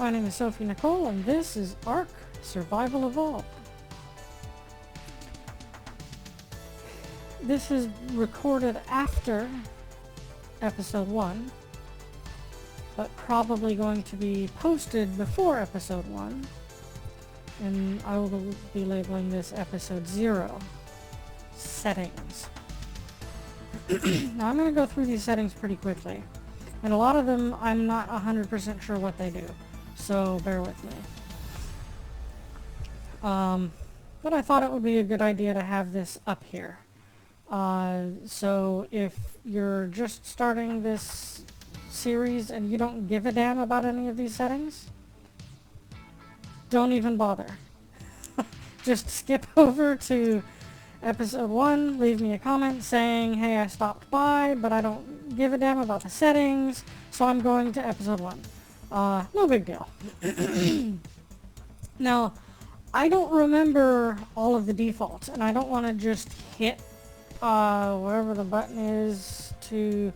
My name is Sophie Nicole, and this is ARK Survival Evolved. This is recorded after Episode 1, but probably going to be posted before Episode 1, and I will be labeling this Episode 0, Settings. Now I'm going to go through these settings pretty quickly, and a lot of them I'm not 100% sure what they do. So bear with me. But I thought it would be a good idea to have this up here. So if you're just starting this series and you don't give a damn about any of these settings, don't even bother. Just skip over to Episode 1, leave me a comment saying, hey, I stopped by, but I don't give a damn about the settings, so I'm going to Episode 1. No big deal. Now, I don't remember all of the defaults, and I don't want to just hit wherever the button is to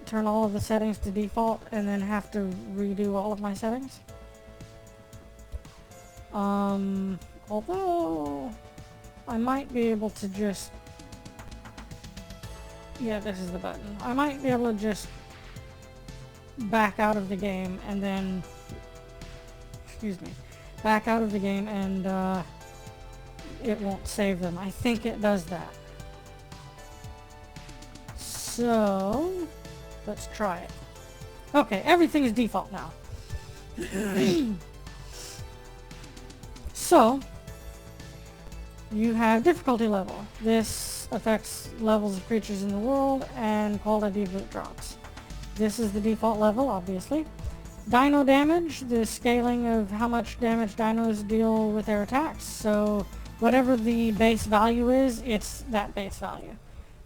turn all of the settings to default and then have to redo all of my settings. Although I might be able to just... Yeah, this is the button. I might be able to just back out of the game and then... Excuse me. Back out of the game and it won't save them. I think it does that. So, let's try it. Okay, everything is default now. So, you have difficulty level. This affects levels of creatures in the world and quality of loot drops. This is the default level, obviously. Dino damage, the scaling of how much damage dinos deal with their attacks. So whatever the base value is, it's that base value.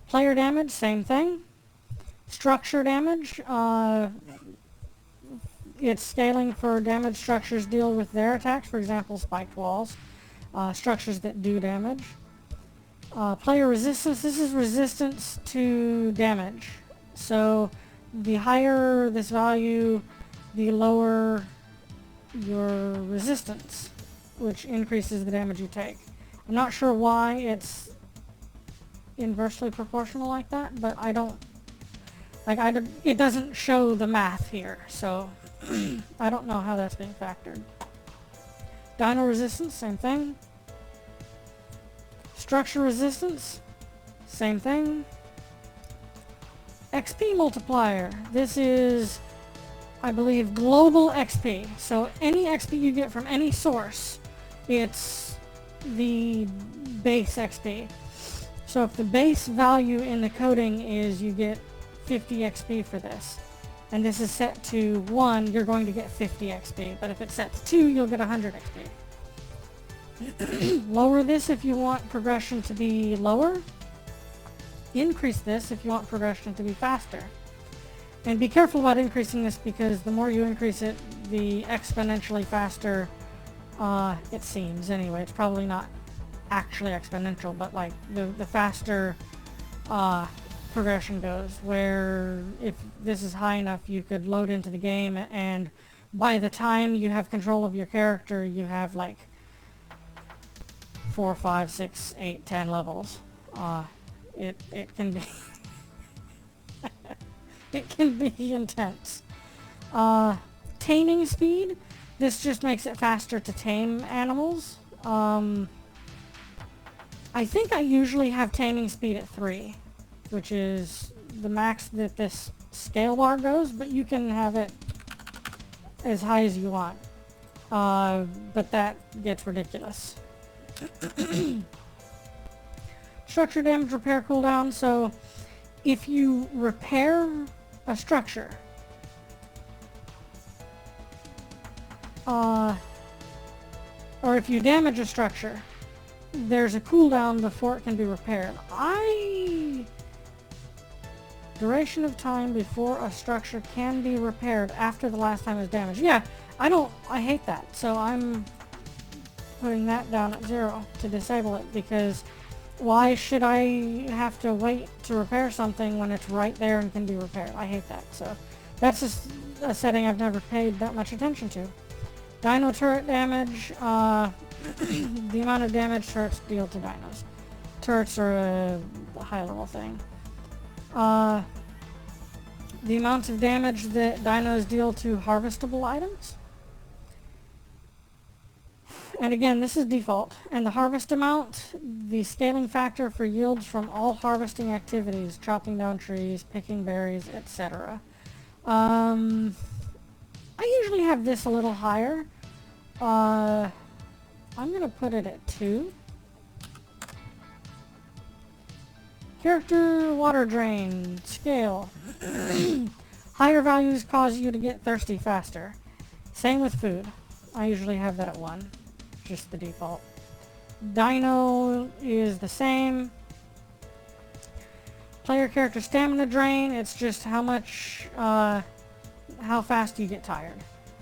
Player damage, same thing. Structure damage, it's scaling for damage structures deal with their attacks, for example, spiked walls. Structures that do damage. Player resistance, this is resistance to damage. So the higher this value, the lower your resistance, which increases the damage you take. I'm not sure why it's inversely proportional like that, but it doesn't show the math here, so I don't know how that's being factored. Dino resistance, same thing. Structure resistance, same thing. XP multiplier, this is, I believe, global XP. So any XP you get from any source, it's the base XP. So if the base value in the coding is you get 50 XP for this, and this is set to 1, you're going to get 50 XP. But if it's set to 2, you'll get 100 XP. Lower this if you want progression to be lower. Increase this if you want progression to be faster. And be careful about increasing this, because the more you increase it, the exponentially faster it seems. Anyway, it's probably not actually exponential, but like the faster progression goes, where if this is high enough, you could load into the game, and by the time you have control of your character, you have like 4, 5, 6, 8, 10 levels. It can be it can be intense. Taming speed, this just makes it faster to tame animals. I think I usually have taming speed at 3, which is the max that this scale bar goes, but you can have it as high as you want. But that gets ridiculous. Structure damage repair cooldown, so if you repair a structure, or if you damage a structure, there's a cooldown before it can be repaired. Duration of time before a structure can be repaired after the last time it was damaged. Yeah, I hate that, so I'm putting that down at 0 to disable it, because why should I have to wait to repair something when it's right there and can be repaired? I hate that, so That's a setting I've never paid that much attention to. Dino turret damage, the amount of damage turrets deal to dinos. Turrets are a high level thing. The amount of damage that dinos deal to harvestable items. And again, this is default. And the harvest amount, the scaling factor for yields from all harvesting activities, chopping down trees, picking berries, etc. I usually have this a little higher. I'm going to put it at 2. Character water drain, scale. Higher values cause you to get thirsty faster. Same with food. I usually have that at 1. Just the default. Dino is the same. Player character stamina drain, it's just how much, how fast you get tired.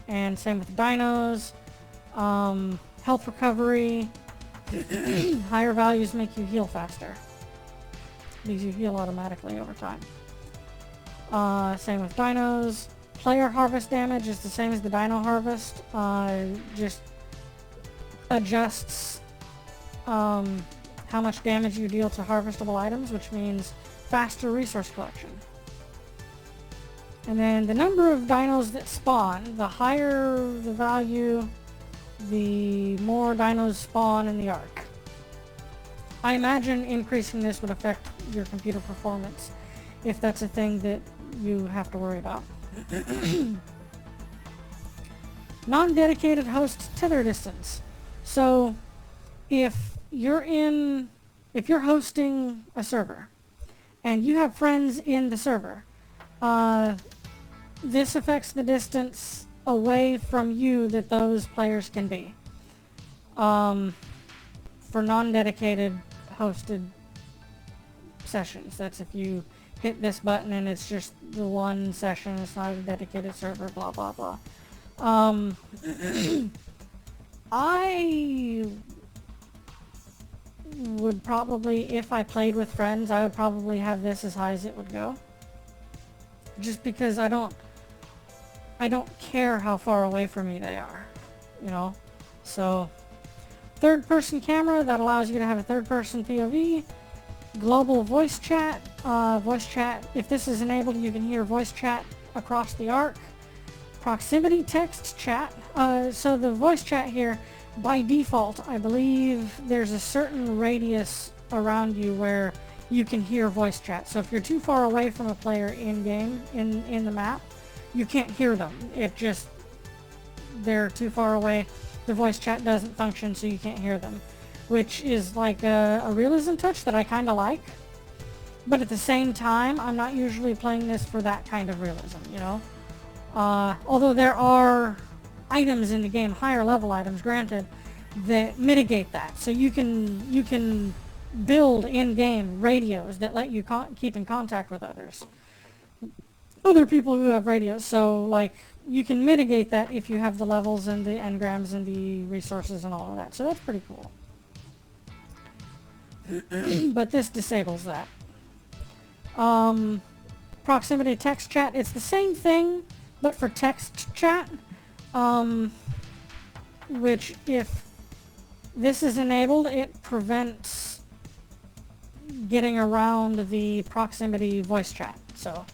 And same with dinos. Health recovery. Higher values make you heal faster. Because you heal automatically over time. Same with dinos. Player harvest damage is the same as the dino harvest. Just adjusts how much damage you deal to harvestable items, which means faster resource collection. And then the number of dinos that spawn, the higher the value, the more dinos spawn in the arc. I imagine increasing this would affect your computer performance, if that's a thing that you have to worry about. Non-dedicated host tether distance. So, if you're hosting a server, and you have friends in the server, this affects the distance away from you that those players can be. For non-dedicated hosted sessions. That's if you hit this button and it's just the one session, it's not a dedicated server, blah blah blah. I would probably, if I played with friends, I would probably have this as high as it would go. Just because I don't care how far away from me they are, you know? So, third-person camera, that allows you to have a third-person POV. Global voice chat. If this is enabled, you can hear voice chat across the arc. Proximity text chat. So the voice chat here, by default, I believe there's a certain radius around you where you can hear voice chat. So if you're too far away from a player in-game, in the map, you can't hear them. They're too far away. The voice chat doesn't function, so you can't hear them. Which is like a realism touch that I kind of like. But at the same time, I'm not usually playing this for that kind of realism, you know? Although there are items in the game, higher level items, granted, that mitigate that. So you can build in-game radios that let you keep in contact with other people who have radios. So, like, you can mitigate that if you have the levels and the engrams and the resources and all of that. So that's pretty cool. But this disables that. Proximity text chat, it's the same thing, but for text chat. Which, if this is enabled, it prevents getting around the proximity voice chat. So,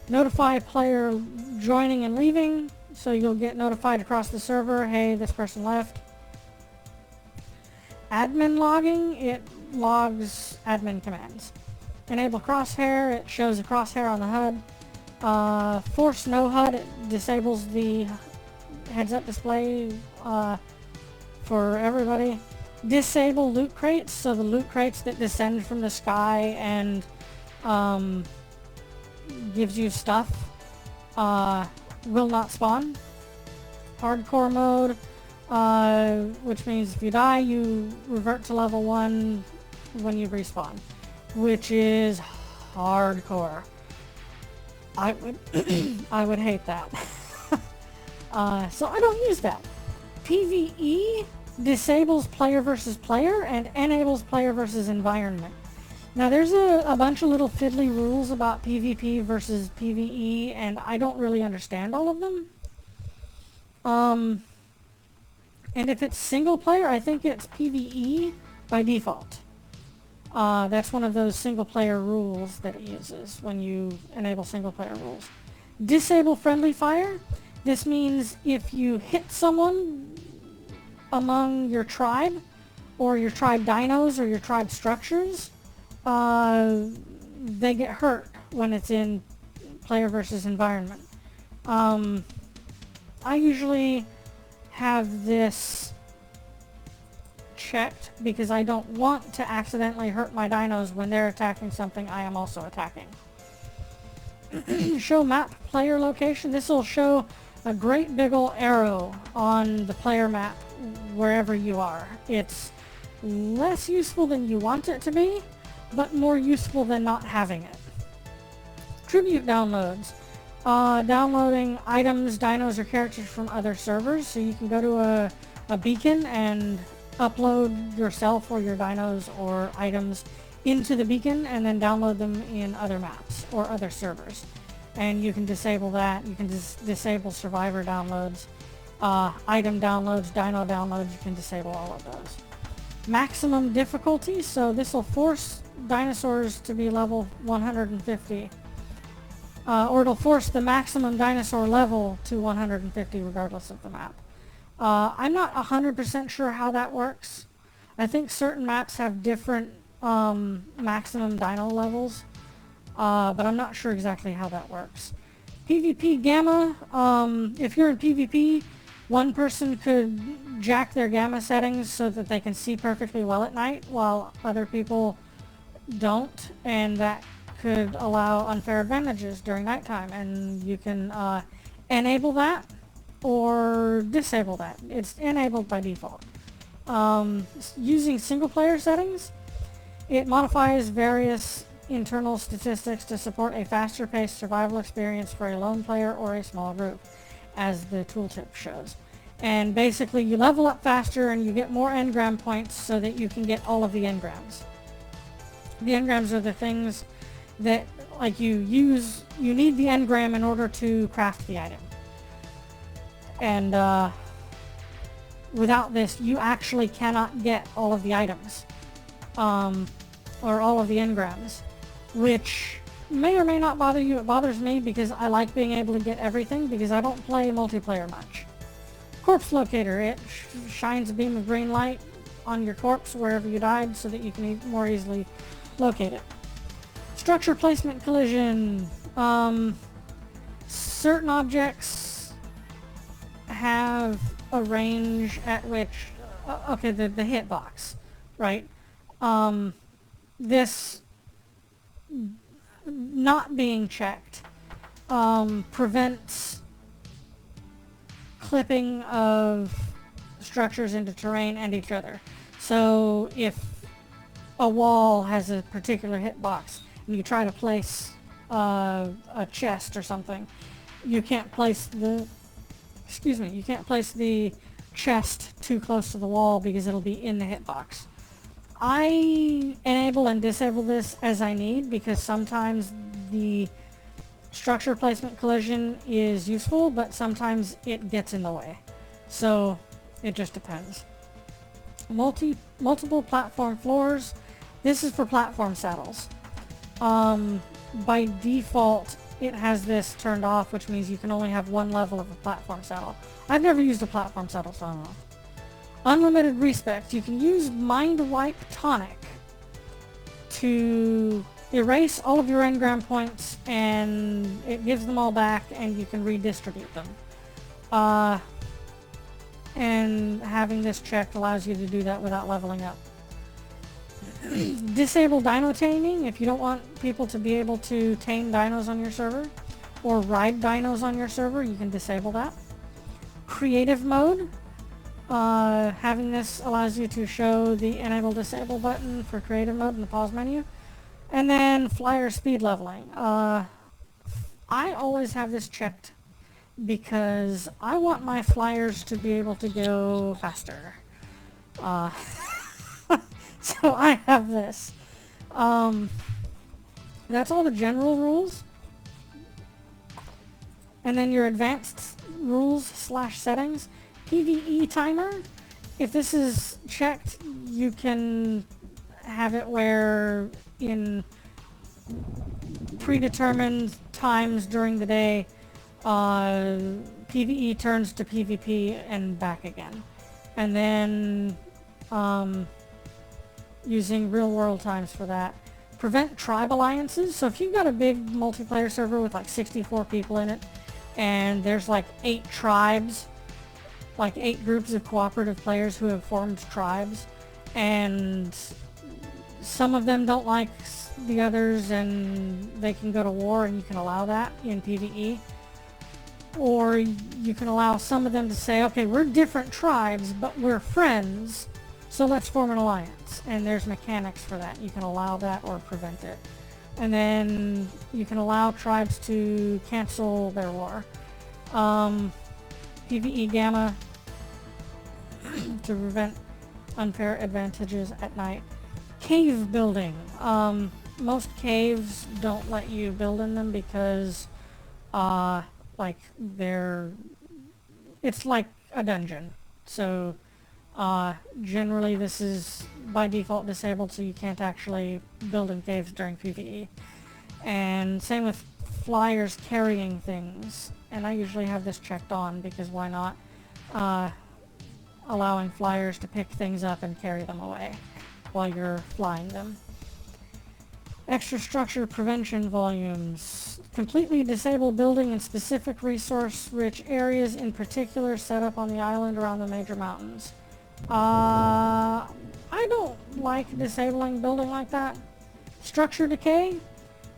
notify a player joining and leaving, so you'll get notified across the server, hey, this person left. Admin logging, it logs admin commands. Enable crosshair, it shows a crosshair on the HUD. Force no HUD, it disables the heads-up display for everybody. Disable loot crates, so the loot crates that descend from the sky and gives you stuff will not spawn. Hardcore mode, which means if you die, you revert to level 1 when you respawn, which is hardcore. I would hate that. So I don't use that. PvE disables player versus player and enables player versus environment. Now there's a bunch of little fiddly rules about PvP versus PvE, and I don't really understand all of them. And if it's single player, I think it's PvE by default. That's one of those single player rules that it uses when you enable single player rules. Disable friendly fire. This means if you hit someone among your tribe, or your tribe dinos, or your tribe structures, they get hurt when it's in player versus environment. I usually have this checked because I don't want to accidentally hurt my dinos when they're attacking something I am also attacking. Show map player location. This will show a great big ol' arrow on the player map wherever you are. It's less useful than you want it to be, but more useful than not having it. Tribute downloads. Downloading items, dinos, or characters from other servers. So you can go to a beacon and upload yourself or your dinos or items into the beacon and then download them in other maps or other servers. And you can disable that. You can disable survivor downloads, item downloads, dino downloads. You can disable all of those. Maximum difficulty. So this will force dinosaurs to be level 150. Or it'll force the maximum dinosaur level to 150 regardless of the map. I'm not 100% sure how that works. I think certain maps have different maximum dino levels, but I'm not sure exactly how that works. PvP gamma, if you're in PvP, one person could jack their gamma settings so that they can see perfectly well at night while other people don't, and that could allow unfair advantages during nighttime, and you can enable that or disable that. It's enabled by default. Using single player settings, it modifies various internal statistics to support a faster paced survival experience for a lone player or a small group, as the tooltip shows. And basically you level up faster and you get more engram points so that you can get all of the engrams. The engrams are the things that, like, you need the engram in order to craft the item. And without this, you actually cannot get all of the items, or all of the engrams, which may or may not bother you. It bothers me because I like being able to get everything because I don't play multiplayer much. Corpse locator. It shines a beam of green light on your corpse wherever you died so that you can more easily locate it. Structure placement collision. Certain objects have a range at which, okay, the hitbox, right? This not being checked prevents clipping of structures into terrain and each other. So if a wall has a particular hitbox and you try to place a chest or something, you can't place the chest too close to the wall because it'll be in the hitbox. I enable and disable this as I need because sometimes the structure placement collision is useful, but sometimes it gets in the way. So it just depends. Multiple platform floors. This is for platform saddles. By default, it has this turned off, which means you can only have one level of a platform saddle. I've never used a platform saddle, so I don't know. Unlimited respect. You can use Mind Wipe Tonic to erase all of your engram points, and it gives them all back, and you can redistribute them. And having this checked allows you to do that without leveling up. Disable dino taming. If you don't want people to be able to tame dinos on your server or ride dinos on your server, you can disable that. Creative mode. Having this allows you to show the enable disable button for creative mode in the pause menu. And then flyer speed leveling. I always have this checked because I want my flyers to be able to go faster. So I have this. That's all the general rules. And then your advanced rules / settings. PvE timer. If this is checked, you can have it where in predetermined times during the day, PvE turns to PvP and back again. And then using real world times for that. Prevent tribe alliances. So if you've got a big multiplayer server with like 64 people in it, and there's like 8 tribes, like 8 groups of cooperative players who have formed tribes, and some of them don't like the others and they can go to war, and you can allow that in PvE. Or you can allow some of them to say, okay, we're different tribes, but we're friends, so let's form an alliance. And there's mechanics for that. You can allow that or prevent it. And then you can allow tribes to cancel their war. PvE gamma to prevent unfair advantages at night. Cave building. Most caves don't let you build in them because it's like a dungeon. So generally this is by default disabled, so you can't actually build in caves during PvE. And same with flyers carrying things. And I usually have this checked on because why not? Allowing flyers to pick things up and carry them away while you're flying them. Extra structure prevention volumes. Completely disable building in specific resource-rich areas, in particular set up on the island around the major mountains. I don't like disabling building like that. Structure decay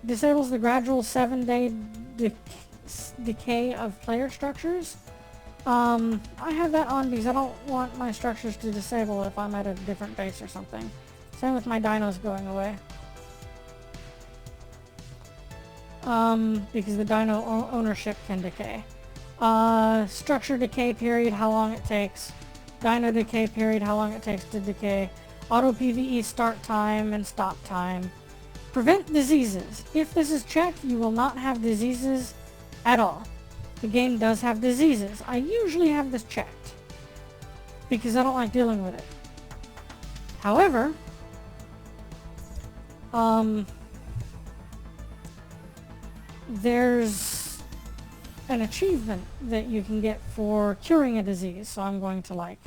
disables the gradual 7-day decay of player structures. I have that on because I don't want my structures to disable if I'm at a different base or something. Same with my dinos going away. Because the dino ownership can decay. Structure decay period, how long it takes. Dino decay period, how long it takes to decay. Auto PvE start time and stop time. Prevent diseases. If this is checked, you will not have diseases at all. The game does have diseases. I usually have this checked because I don't like dealing with it. However, there's an achievement that you can get for curing a disease, so I'm going to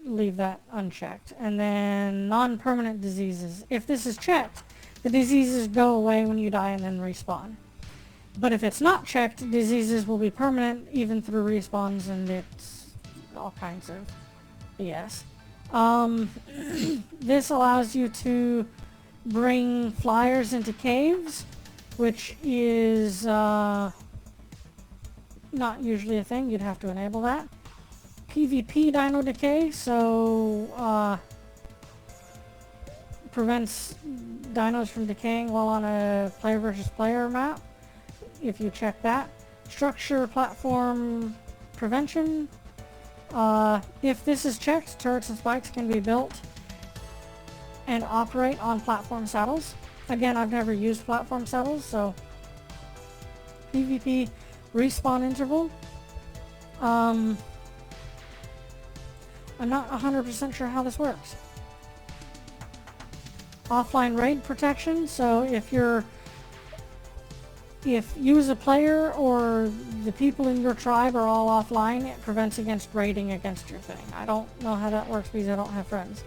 leave that unchecked. And then non-permanent diseases. If this is checked, the diseases go away when you die and then respawn. But if it's not checked, diseases will be permanent even through respawns, and it's all kinds of BS. This allows you to bring flyers into caves, which is not usually a thing. You'd have to enable that. PvP dino decay, so prevents dinos from decaying while on a player versus player map, if you check that. Structure platform prevention. If this is checked, turrets and spikes can be built and operate on platform saddles. Again, I've never used platform saddles, so PvP respawn interval. I'm not 100% sure how this works. Offline raid protection, so if you as a player or the people in your tribe are all offline, it prevents against raiding against your thing. I don't know how that works because I don't have friends.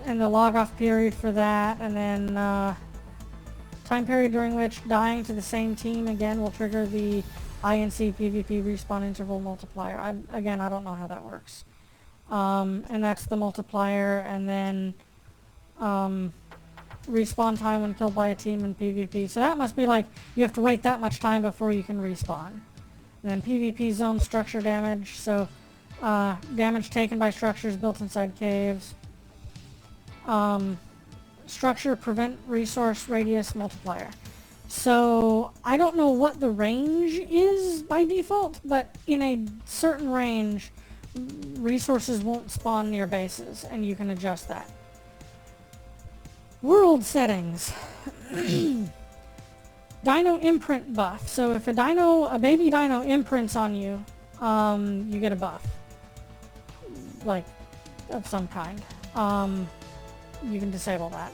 And the log off period for that, and then time period during which dying to the same team again will trigger the INC PvP respawn interval multiplier. I don't know how that works. And that's the multiplier, and then respawn time when killed by a team in PvP. So that must be like you have to wait that much time before you can respawn. And then PvP zone structure damage, so damage taken by structures built inside caves. Structure prevent resource radius multiplier. So I don't know what the range is by default, but in a certain range resources won't spawn near bases, and you can adjust that. World settings. Dino imprint buff. So if a baby dino imprints on you, you get a buff. Like, of some kind. You can disable that.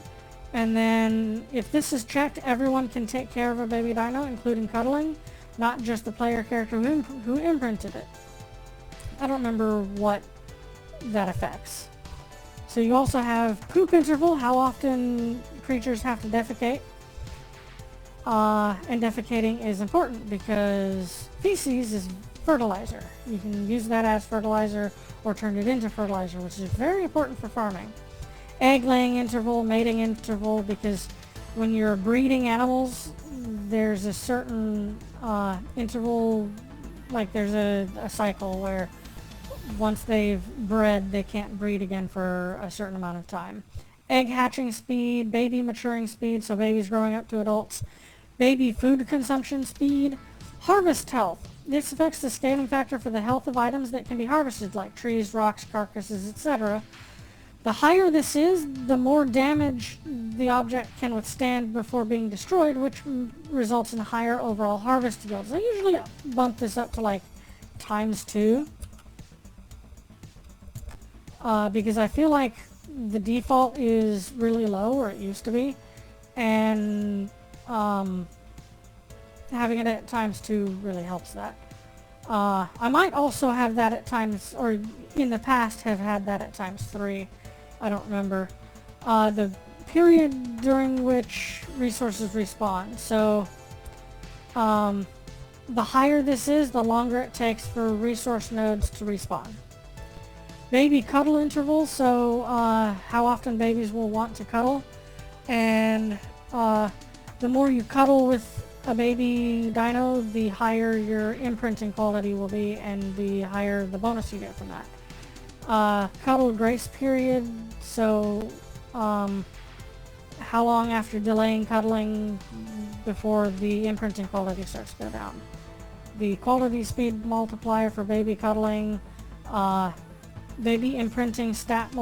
And then, if this is checked, everyone can take care of a baby dino, including cuddling, not just the player character who imprinted it. I don't remember what that affects. So you also have poop interval, how often creatures have to defecate. And defecating is important because feces is fertilizer. You can use that as fertilizer or turn it into fertilizer, which is very important for farming. Egg laying interval, mating interval, because when you're breeding animals, there's a certain interval, like there's a cycle where once they've bred, they can't breed again for a certain amount of time. Egg hatching speed, baby maturing speed, so babies growing up to adults. Baby food consumption speed. Harvest health. This affects the scaling factor for the health of items that can be harvested, like trees, rocks, carcasses, etc. The higher this is, the more damage the object can withstand before being destroyed, which results in higher overall harvest yields. I usually bump this up to like ×2. Because I feel like the default is really low, or it used to be, and having it at ×2 really helps that. I might also have that at times, or in the past have had that at ×3. I don't remember. The period during which resources respawn. So the higher this is, the longer it takes for resource nodes to respawn. Baby cuddle interval, so how often babies will want to cuddle, and the more you cuddle with a baby dino, the higher your imprinting quality will be, and the higher the bonus you get from that. Cuddle grace period, so how long after delaying cuddling before the imprinting quality starts to go down. The quality speed multiplier for baby cuddling, baby imprinting stat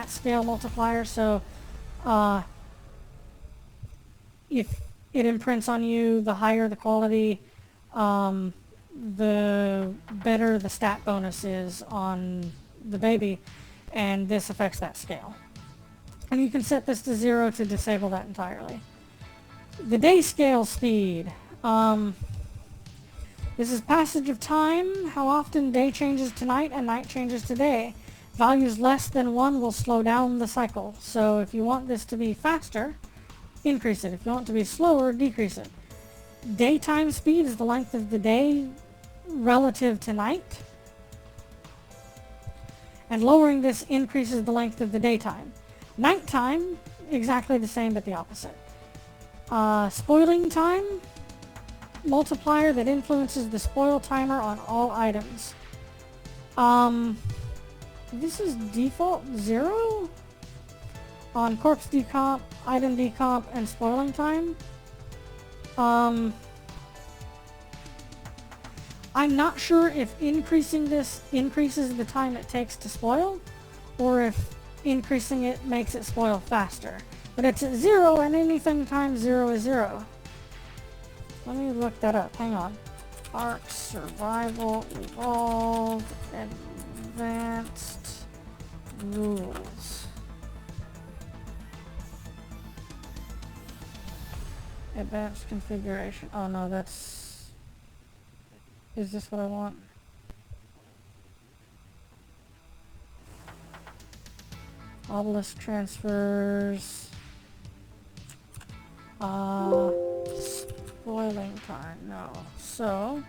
scale multiplier, so if it imprints on you, the higher the quality, the better the stat bonus is on the baby, and this affects that scale. And you can set this to 0 to disable that entirely. The day scale speed. This is passage of time, how often day changes to night and night changes to day. Values less than 1 will slow down the cycle. So if you want this to be faster, increase it. If you want it to be slower, decrease it. Daytime speed is the length of the day relative to night. And lowering this increases the length of the daytime. Nighttime, exactly the same but the opposite. Spoiling time, multiplier that influences the spoil timer on all items. This is default 0 on corpse decomp, item decomp, and spoiling time. I'm not sure if increasing this increases the time it takes to spoil, or if increasing it makes it spoil faster. But it's at 0, and anything times 0 is 0. Let me look that up. Hang on. Ark Survival Evolved Advanced Rules. Advanced configuration. Oh no, that's... Is this what I want? Obelisk transfers. Spoiling time. No. So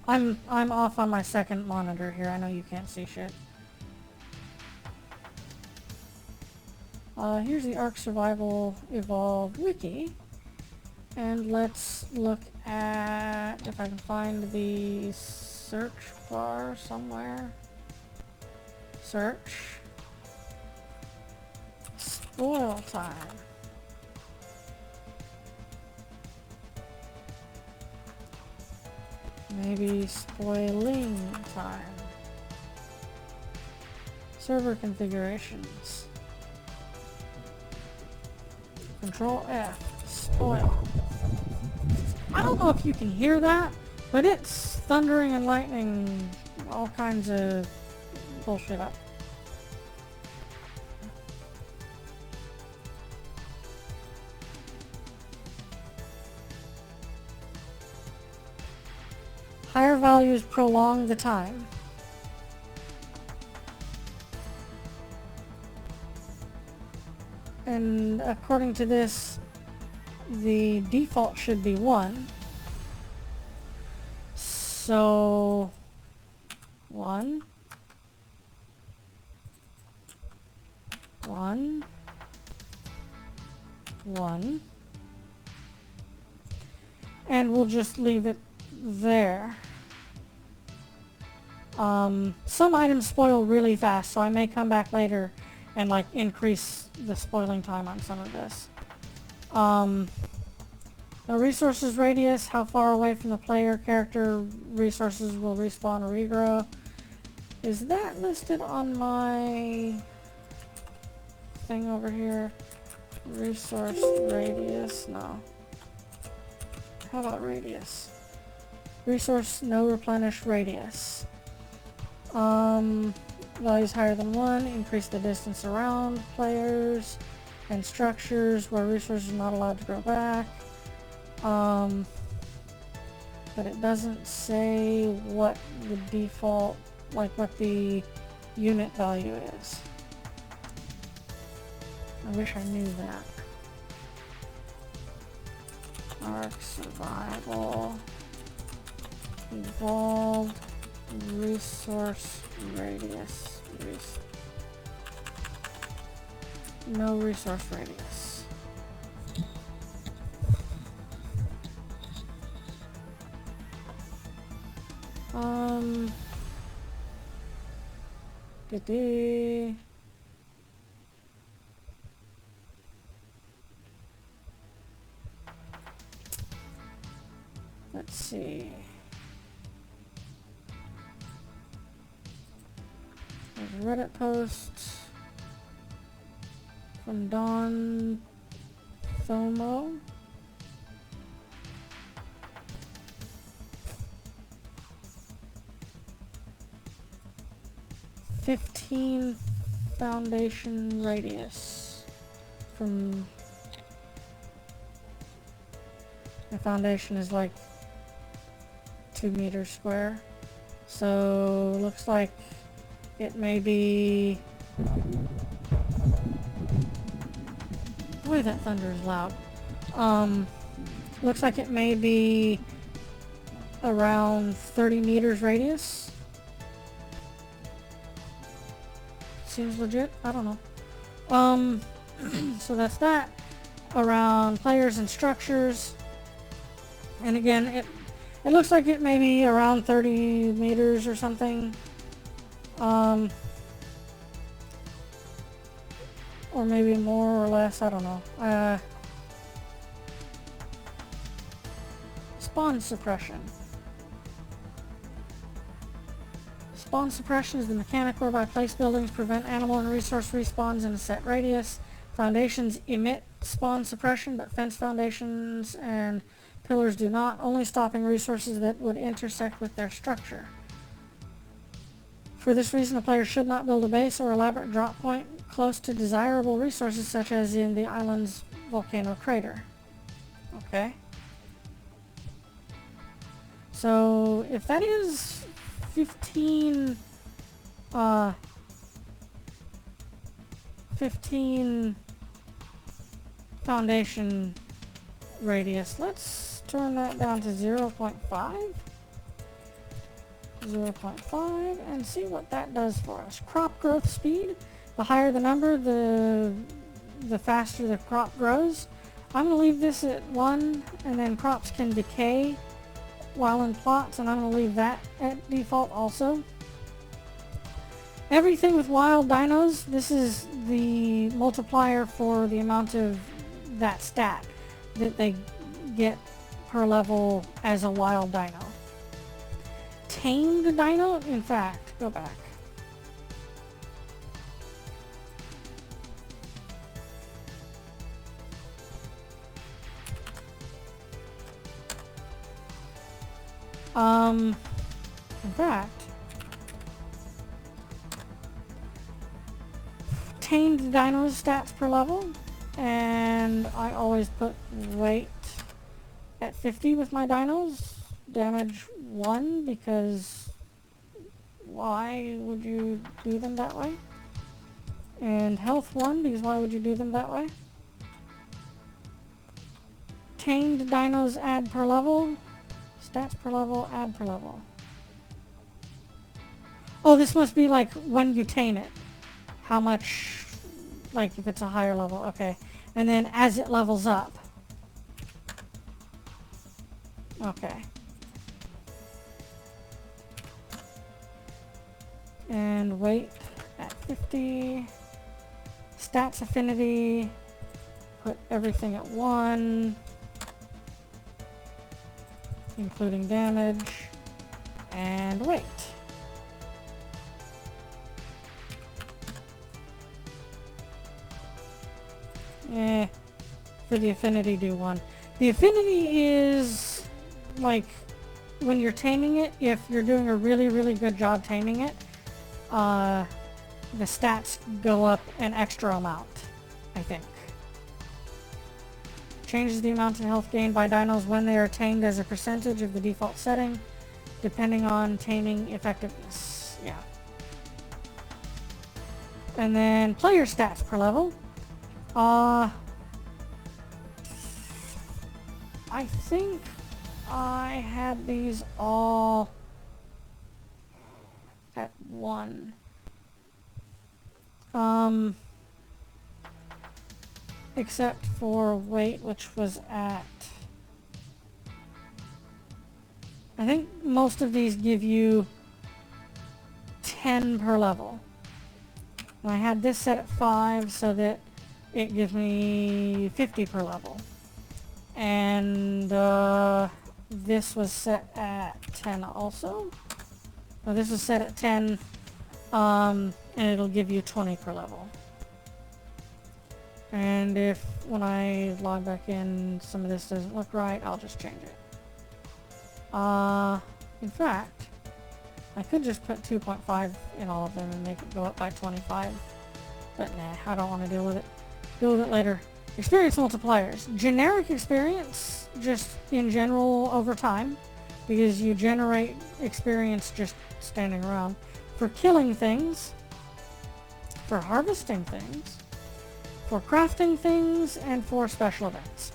I'm off on my second monitor here. I know you can't see shit. Here's the Ark Survival Evolved wiki. And let's look at if I can find the search bar somewhere. Search. Spoil time. Maybe spoiling time. Server configurations. Control F. Spoil. I don't know if you can hear that, but it's thundering and lightning all kinds of bullshit up. Higher values prolong the time. And according to this, the default should be 1. So 1, 1, 1, and we'll just leave it there. Some items spoil really fast, so I may come back later and like increase the spoiling time on some of this. The resources radius, how far away from the player character resources will respawn or regrow. Is that listed on my thing over here? Resource radius? No. How about radius? Resource no replenish radius. Values higher than 1 increase the distance around players and structures where resources are not allowed to grow back. But it doesn't say what the default, like what the unit value is. I wish I knew that. Arc survival. Evolved resource radius. No resource radius. Let's see. There's a Reddit post from Don Thomo. "15 foundation radius from the foundation is like 2 meters square, so looks like it may be, boy that thunder is loud. Looks like it may be around 30 meters radius. Seems legit, I don't know. So that's that. Around players and structures, and again it looks like it may be around 30 meters or something. Or maybe more or less, I don't know. Spawn suppression. Spawn suppression is the mechanic whereby place buildings prevent animal and resource respawns in a set radius. Foundations emit spawn suppression, but fence foundations and pillars do not, only stopping resources that would intersect with their structure. For this reason, a player should not build a base or elaborate drop point close to desirable resources such as in the island's volcano crater. Okay. So if that is 15 foundation radius, let's turn that down to 0.5. 0.5 and see what that does for us. Crop growth speed. The higher the number, the faster the crop grows. I'm going to leave this at 1, and then crops can decay while in plots, and I'm going to leave that at default also. Everything with wild dinos, this is the multiplier for the amount of that stat that they get per level as a wild dino. tamed dino? In fact, go back. In fact, tamed dinos stats per level, and I always put weight at 50 with my dinos. Damage 1, because why would you do them that way? And health 1, because why would you do them that way? Tamed dinos add per level. Stats per level, add per level. Oh, this must be like when you tame it. How much, like if it's a higher level, okay. And then as it levels up. Okay. And weight at 50. Stats affinity. Put everything at 1. Including damage. And weight. For the affinity, do 1. The affinity is like when you're taming it, if you're doing a really, really good job taming it, the stats go up an extra amount, I think. Changes the amount of health gained by dinos when they are tamed as a percentage of the default setting, depending on taming effectiveness. Yeah. And then player stats per level. I think I had these all at 1. Except for weight, which was at... I think most of these give you 10 per level. And I had this set at 5 so that it gives me 50 per level. And this was set at 10 also. Well, this was set at 10, and it'll give you 20 per level. And if, when I log back in, some of this doesn't look right, I'll just change it. In fact, I could just put 2.5 in all of them and make it go up by 25. But nah, I don't want to deal with it. Deal with it later. Experience multipliers. Generic experience, just in general over time, because you generate experience just standing around. For killing things, for harvesting things, for crafting things, and for special events.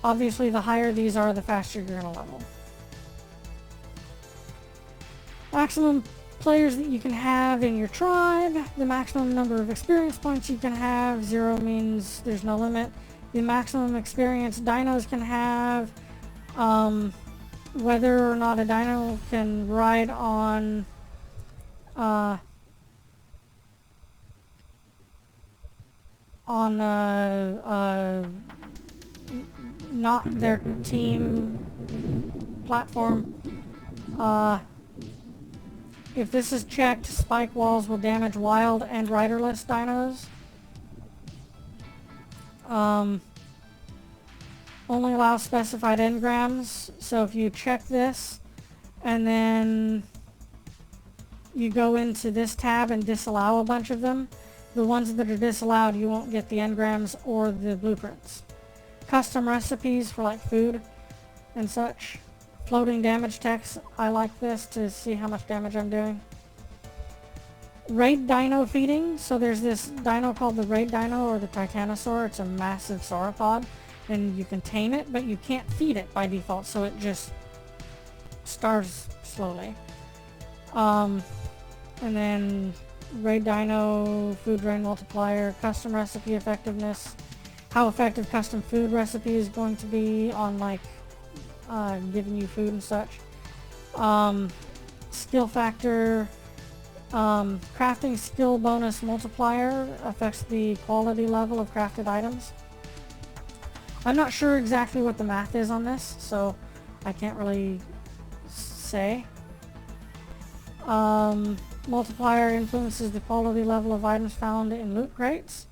Obviously, the higher these are, the faster you're going to level. Maximum players that you can have in your tribe, the maximum number of experience points you can have. 0 means there's no limit. The maximum experience dinos can have, whether or not a dino can ride on not their team platform. If this is checked, spike walls will damage wild and riderless dinos. Only allow specified engrams, so if you check this and then you go into this tab and disallow a bunch of them, the ones that are disallowed you won't get the engrams or the blueprints. Custom recipes for like food and such. Floating damage text, I like this to see how much damage I'm doing. Raid dino feeding, so there's this dino called the raid dino or the titanosaur. It's a massive sauropod and you can tame it, but you can't feed it by default, so it just starves slowly. And then raid dino, food drain multiplier, custom recipe effectiveness, how effective custom food recipe is going to be on like giving you food and such. Skill factor, crafting skill bonus multiplier affects the quality level of crafted items. I'm not sure exactly what the math is on this, so I can't really say. Multiplier influences the quality level of items found in loot crates.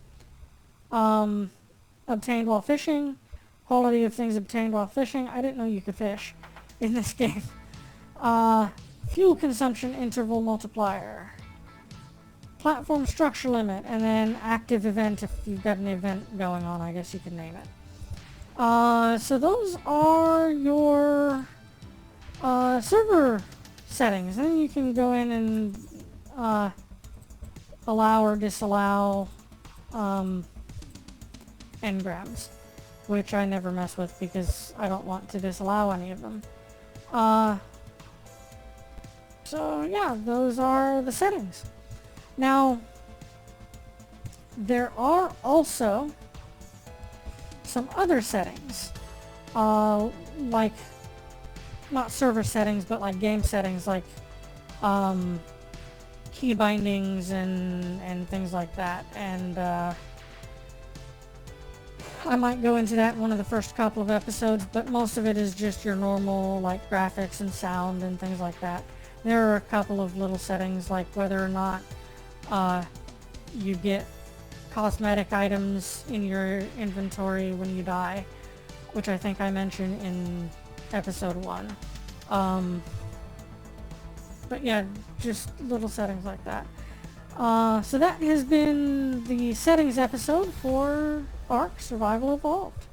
Obtained while fishing. Quality of things obtained while fishing. I didn't know you could fish in this game. Fuel consumption interval multiplier. Platform structure limit, and then active event if you've got an event going on, I guess you can name it. So those are your server settings. Then you can go in and allow or disallow engrams, which I never mess with because I don't want to disallow any of them. So yeah, those are the settings. Now, there are also some other settings, like, not server settings, but like game settings, like key bindings and things like that. And I might go into that in one of the first couple of episodes, but most of it is just your normal, like, graphics and sound and things like that. There are a couple of little settings, like whether or not you get cosmetic items in your inventory when you die, which I think I mentioned in episode 1. But yeah, just little settings like that. So that has been the settings episode for ARK Survival Evolved.